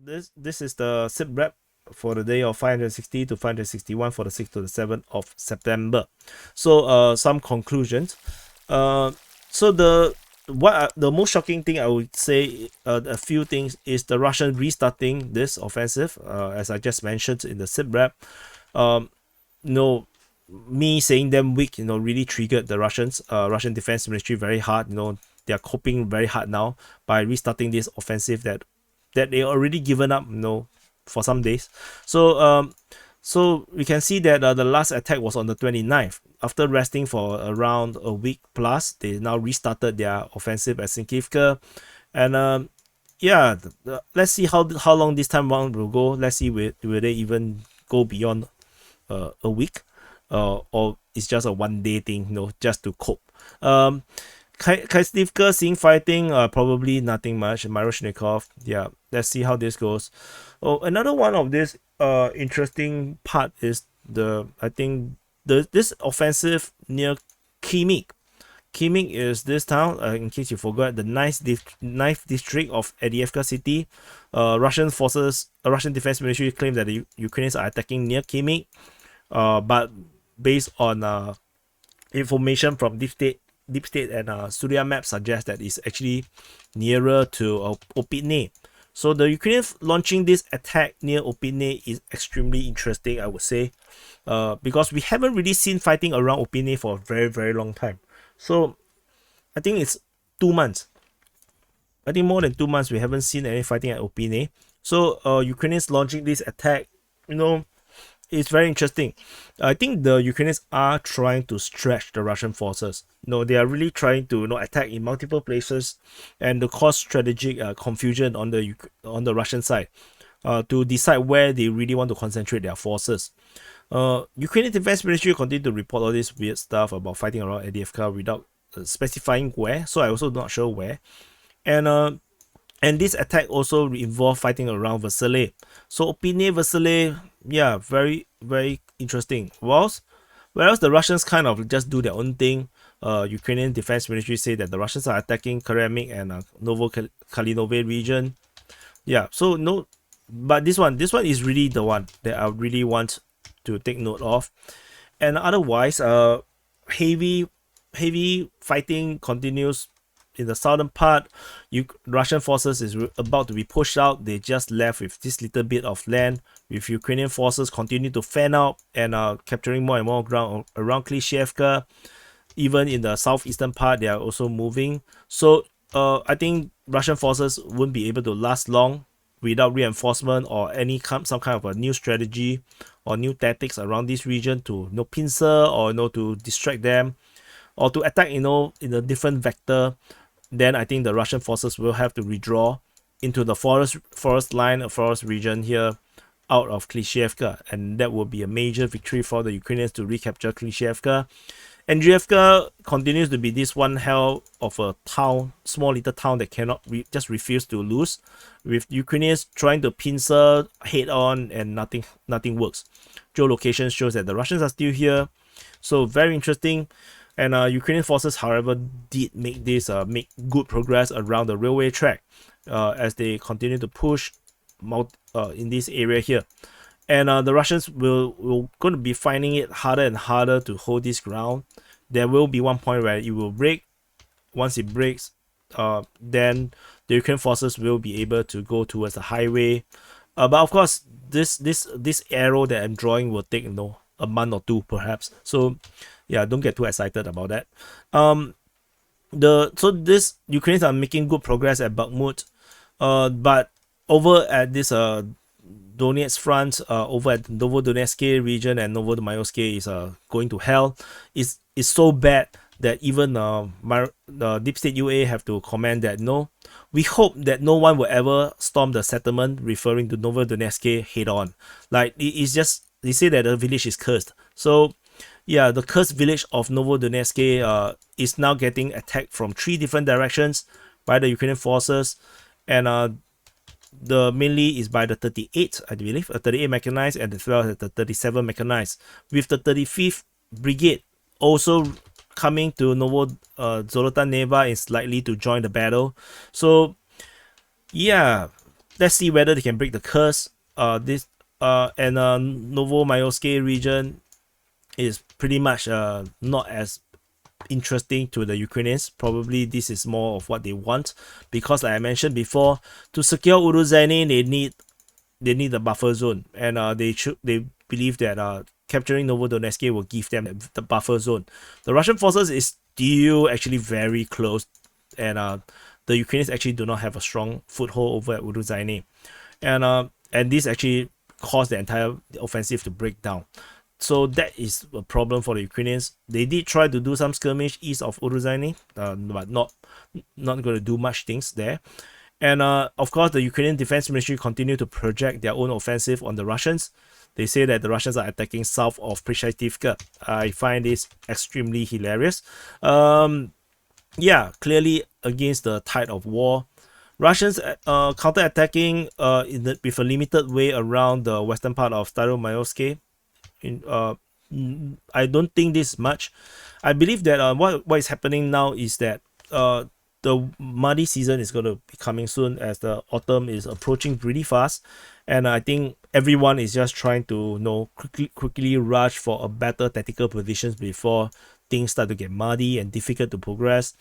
this is the SITREP for the day of 560 to 561 for the 6th to the 7th of September. So some conclusions. So the most shocking thing I would say, a few things, is the Russian restarting this offensive, as I just mentioned in the SITREP. Me saying them weak, really triggered the Russian Defense Ministry very hard. They are coping very hard now by restarting this offensive that they already given up, for some days. So we can see that the last attack was on the 29th. After resting for around a week plus, they now restarted their offensive at Sinkivka. And let's see how long this time round will go. Let's see will they even go beyond a week, or it's just a one-day thing, just to cope. Kaistivka seeing fighting, probably nothing much. Myroshnikov, yeah, let's see how this goes. Another one of this interesting part is this offensive near Khimik. Khimik is this town, in case you forgot, the ninth district of Adiyevka city. Russian Defense Ministry claim that the Ukrainians are attacking near Khimik, but based on information from Deep State and Surya Map suggests that it's actually nearer to Opitne. So the Ukrainians launching this attack near Opitne is extremely interesting, I would say, because we haven't really seen fighting around Opitne for a very, very long time. So I think it's 2 months. I think more than 2 months we haven't seen any fighting at Opitne. So Ukrainians launching this attack, it's very interesting. I think the Ukrainians are trying to stretch the Russian forces. They are really trying to attack in multiple places and to cause strategic confusion on the Russian side, to decide where they really want to concentrate their forces. Ukrainian Defense Ministry continue to report all this weird stuff about fighting around Adiyevka without specifying where. So I also not sure where. And this attack also involved fighting around Vasile. So Opitne, Vasile, yeah, very, very interesting. Whereas the Russians kind of just do their own thing. Ukrainian Defense Ministry say that the Russians are attacking Karemik and Novo-Kalinove region. Yeah, so no, but this one is really the one that I really want to take note of. And otherwise, heavy fighting continues in the southern part. Russian forces is about to be pushed out. They just left with this little bit of land, with Ukrainian forces continue to fan out and capturing more and more ground around Klishevka. Even in the southeastern part, they are also moving. So I think Russian forces won't be able to last long without reinforcement or some kind of a new strategy or new tactics around this region to pincer or to distract them or to attack in a different vector. Then I think the Russian forces will have to withdraw into the forest line, forest region here out of Klishevka, and that will be a major victory for the Ukrainians to recapture Klishevka. Andriivka continues to be this one hell of a town, small little town that cannot just refuse to lose, with Ukrainians trying to pincer head on and nothing works. Geolocation shows that the Russians are still here, so very interesting. And Ukrainian forces, however, did make good progress around the railway track as they continue to push in this area here. And the Russians will going to be finding it harder and harder to hold this ground. There will be one point where it will break. Once it breaks, then the Ukrainian forces will be able to go towards the highway. But of course, this arrow that I'm drawing will take a month or two perhaps. So yeah, don't get too excited about that. This Ukrainians are making good progress at Bakhmut, but over at this Donetsk front, over at Novodonetsk region and Novodomayosk is going to hell. It's so bad that even the Deep State UA have to comment that we hope that no one will ever storm the settlement, referring to Novodonetsk head on. Like it's just, they say that the village is cursed. So yeah, the cursed village of Novodonetsk is now getting attacked from 3 different directions by the Ukrainian forces, and the mainly is by the 38th, I believe, 38 mechanized, and as well as the 37 mechanized, with the 35th Brigade also coming to Zolotan Neva is likely to join the battle. So yeah, let's see whether they can break the curse. Novomayorsky region is pretty much not as interesting to the Ukrainians. Probably this is more of what they want, because like I mentioned before, to secure Uruzhany they need the buffer zone, and they believe that capturing Novodonetsk will give them the buffer zone. The Russian forces is still actually very close, and the Ukrainians actually do not have a strong foothold over at Uruzhany, and this actually caused the entire offensive to break down. So that is a problem for the Ukrainians. They did try to do some skirmish east of Uruzhany, but not going to do much things there. And of course, the Ukrainian Defense Ministry continue to project their own offensive on the Russians. They say that the Russians are attacking south of Prishaytivka. I find this extremely hilarious. Yeah, clearly against the tide of war. Russians counter-attacking with a limited way around the western part of Staromayorsky. I don't think this much. I believe that what is happening now is that the muddy season is going to be coming soon, as the autumn is approaching pretty fast, and I think everyone is just trying to quickly rush for a better tactical positions before things start to get muddy and difficult to progress.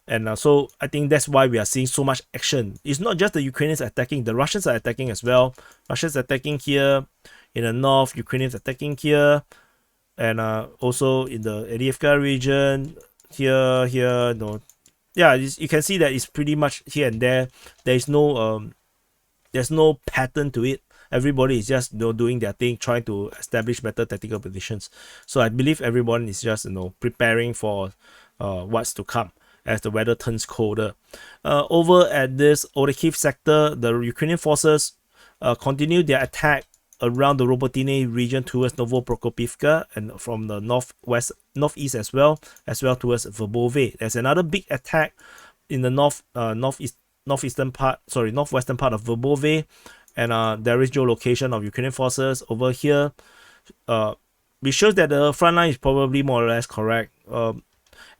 And so I think that's why we are seeing so much action. It's not just the Ukrainians attacking, the Russians are attacking as well. Russians attacking here in the north, Ukrainians attacking here, and also in the Adivka region here. Yeah, you can see that it's pretty much here and there. There's no pattern to it. Everybody is just doing their thing, trying to establish better tactical positions. So I believe everyone is just preparing for what's to come as the weather turns colder. Over at this Orikhiv sector, the Ukrainian forces continue their attack around the Robotyne region towards Novoprokopivka, and from the northeast as well towards Verbove. There's another big attack in the northwestern part of Verbove, and there is geolocation of Ukrainian forces over here. Which shows that the front line is probably more or less correct. And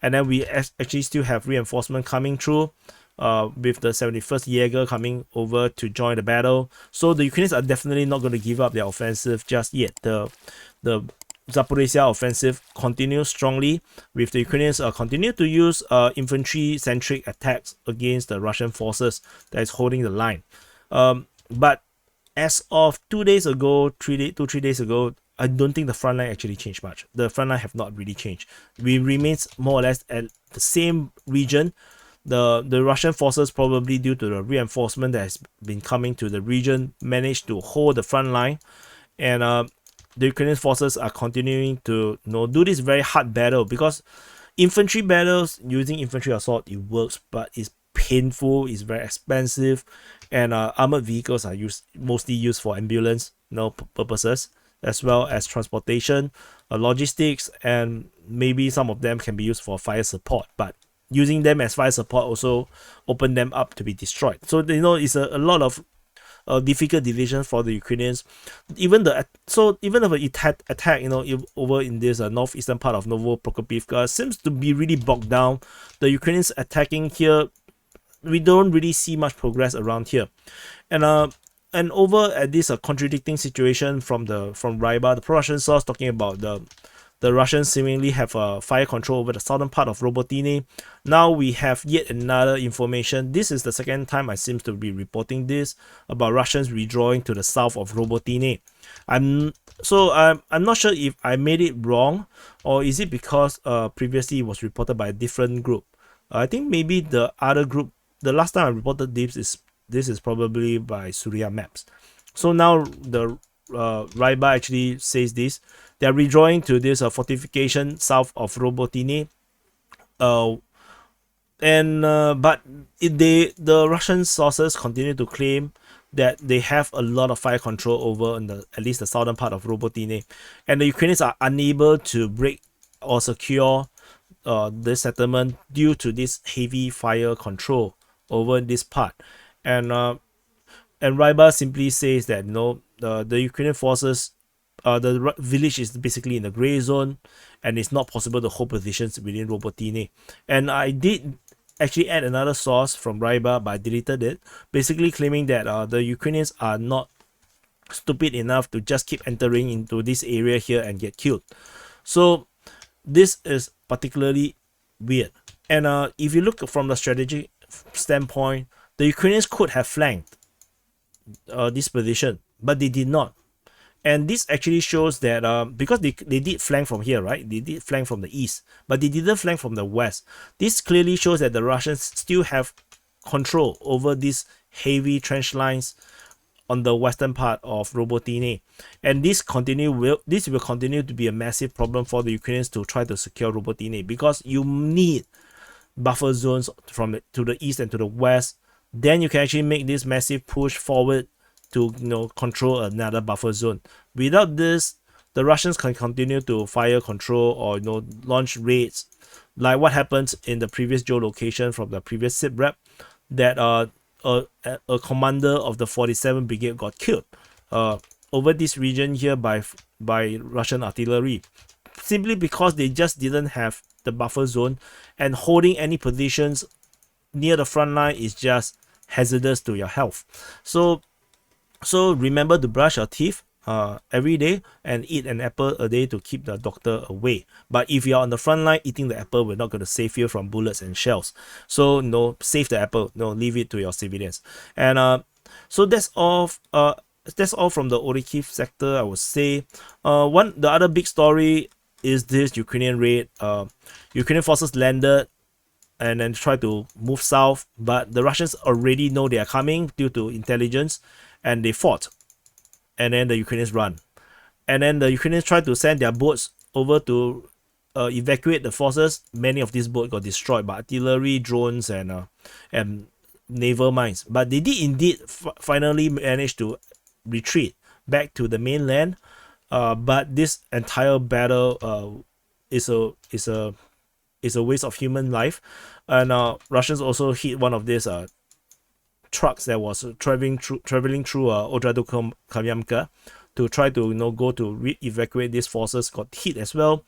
then we actually still have reinforcement coming through, with the 71st Jaeger coming over to join the battle. So the Ukrainians are definitely not going to give up their offensive just yet. The Zaporizhia offensive continues strongly, with the Ukrainians continue to use infantry-centric attacks against the Russian forces that is holding the line. But as of 3 days ago, I don't think the front line actually changed much. The front line have not really changed. We remain more or less at the same region. The Russian forces, probably due to the reinforcement that has been coming to the region, managed to hold the front line, and the Ukrainian forces are continuing to do this very hard battle, because infantry battles using infantry assault, it works, but it's painful, it's very expensive, and armored vehicles are mostly used for ambulance purposes, as well as transportation, logistics, and maybe some of them can be used for fire support, but using them as fire support also open them up to be destroyed. So it's a lot of difficult division for the Ukrainians. Even if an attack over in this northeastern part of Novoprokopivka seems to be really bogged down. The Ukrainians attacking here, we don't really see much progress around here. And over at this contradicting situation from Ryba, the pro-Russian source talking about the Russians seemingly have fire control over the southern part of Robotyne. Now we have yet another information. This is the second time I seem to be reporting this about Russians withdrawing to the south of Robotyne. I'm not sure if I made it wrong, or is it because previously it was reported by a different group. I think maybe the other group, the last time I reported this is probably by Surya Maps. So now the Ryba actually says this. They are withdrawing to this fortification south of Robotyne, but the Russian sources continue to claim that they have a lot of fire control over at least the southern part of Robotyne, and the Ukrainians are unable to break or secure this settlement due to this heavy fire control over this part. And Ryba simply says that the Ukrainian forces, the village is basically in the gray zone, and it's not possible to hold positions within Robotyne. And I did actually add another source from Raiba, but I deleted it, basically claiming that the Ukrainians are not stupid enough to just keep entering into this area here and get killed. So this is particularly weird. And if you look from the strategic standpoint, the Ukrainians could have flanked this position, but they did not. And this actually shows that because they did flank from here, right? They did flank from the east, but they didn't flank from the west. This clearly shows that the Russians still have control over these heavy trench lines on the western part of Robotine, and this will continue to be a massive problem for the Ukrainians to try to secure Robotine, because you need buffer zones from to the east and to the west. Then you can actually make this massive push forward to control another buffer zone. Without this, the Russians can continue to fire control or launch raids, like what happens in the previous geolocation from the previous SITREP, that a commander of the 47th Brigade got killed over this region here by Russian artillery, simply because they just didn't have the buffer zone, and holding any positions near the front line is just hazardous to your health. So remember to brush your teeth every day and eat an apple a day to keep the doctor away. But if you're on the front line, eating the apple will not going to save you from bullets and shells. So save the apple, leave it to your civilians. And so that's all from the Orikhiv sector, I would say. The other big story is this Ukrainian raid. Ukrainian forces landed and then try to move south, but the Russians already know they are coming due to intelligence, and they fought, and then the Ukrainians run, and then the Ukrainians tried to send their boats over to evacuate the forces. Many of these boats got destroyed by artillery, drones, and naval mines, but they did indeed finally manage to retreat back to the mainland. But this entire battle is a waste of human life, and Russians also hit one of these trucks that was traveling through Kupyansk to try to go to evacuate these forces, got hit as well.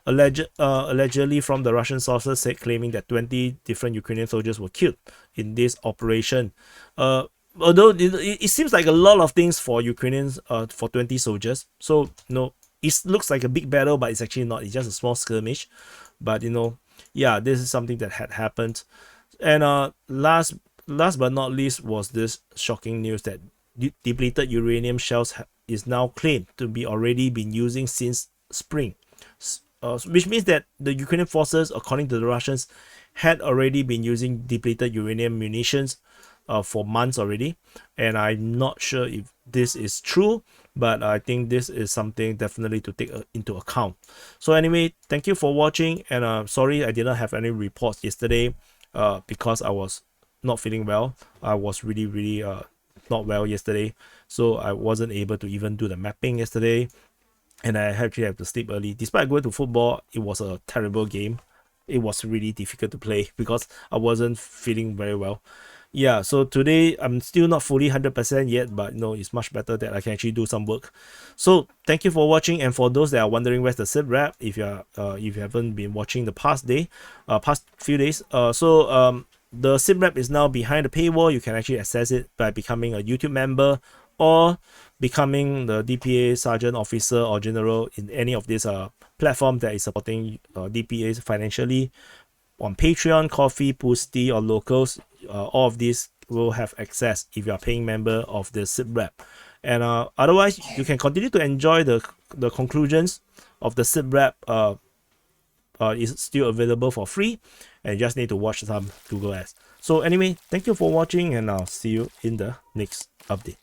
Allegedly from the Russian sources claiming that 20 different Ukrainian soldiers were killed in this operation. Although it seems like a lot of things for Ukrainians for 20 soldiers. So it looks like a big battle, but it's actually not. It's just a small skirmish. But yeah, this is something that had happened. And last but not least was this shocking news that depleted uranium shells is now claimed to be already been using since spring, which means that the Ukrainian forces, according to the Russians, had already been using depleted uranium munitions for months already. And I'm not sure if this is true, but I think this is something definitely to take into account. So anyway, thank you for watching, and sorry I didn't have any reports yesterday because I was not feeling well. I was really not well yesterday, so I wasn't able to even do the mapping yesterday, and I actually have to sleep early. Despite going to football, it was a terrible game. It was really difficult to play because I wasn't feeling very well. Yeah, so today I'm still not fully 100% yet, but it's much better that I can actually do some work. So thank you for watching, and for those that are wondering where's the SITREP, if you haven't been watching the past few days, the SITREP is now behind the paywall. You can actually access it by becoming a YouTube member or becoming the DPA Sergeant, Officer, or General in any of these platforms that is supporting DPAs financially. On Patreon, Coffee, Boosty, or Locals, all of these will have access if you are paying member of the SITREP. And otherwise, you can continue to enjoy the conclusions of the SITREP. Is still available for free, and you just need to watch some Google ads. So anyway, thank you for watching, and I'll see you in the next update.